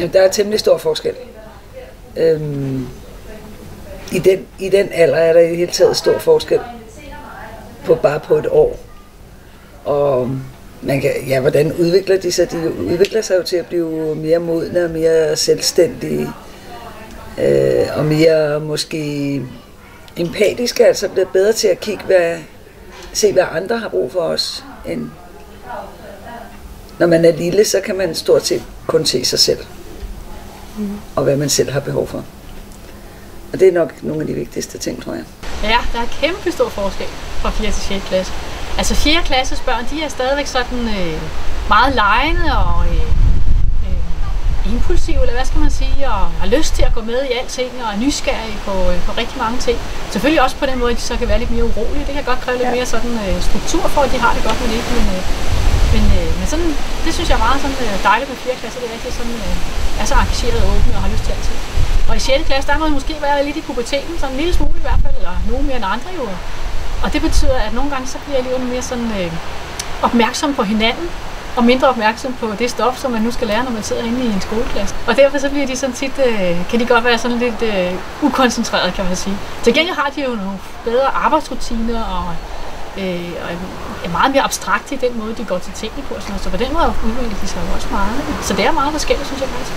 Jamen, der er temmelig stor forskel. I den alder er der i det hele taget stor forskel bare på et år. Og man kan, ja, hvordan udvikler de sig? De udvikler sig jo til at blive mere modne og mere selvstændige. Og mere måske empatiske, altså bliver bedre til at se hvad andre har brug for os. End når man er lille, så kan man stort set kun se sig selv. Og hvad man selv har behov for. Og det er nok nogle af de vigtigste ting, tror jeg. Ja, der er kæmpe stor forskel fra 4. til 6. klasse. Altså 4. klasses børn, de er stadigvæk sådan meget legende og impulsive, eller hvad skal man sige, og har lyst til at gå med i alting og er nysgerrige på rigtig mange ting. Selvfølgelig også på den måde, at de så kan være lidt mere urolige. Det kan godt kræve lidt mere sådan struktur for, at de har det godt med det. Men sådan, det synes jeg er meget sådan, dejligt med 4. klasse. Det er rigtig sådan, er så engageret og åbne og har lyst til alting. Og i 6. klasse, der må man måske være lidt i puberteten, sådan en lille smule i hvert fald, eller nogen mere end andre jo. Og det betyder, at nogle gange så bliver eleverne mere sådan opmærksom på hinanden, og mindre opmærksom på det stof, som man nu skal lære, når man sidder inde i en skoleklasse. Og derfor så bliver de sådan tit, kan de godt være sådan lidt ukoncentreret, kan man sige. Til gengæld har de jo nogle bedre arbejdsrutiner, og er meget mere abstrakte i den måde, de går til tingene på. Så på den måde udvikler de sig jo også meget. Så det er meget forskelligt, synes jeg faktisk.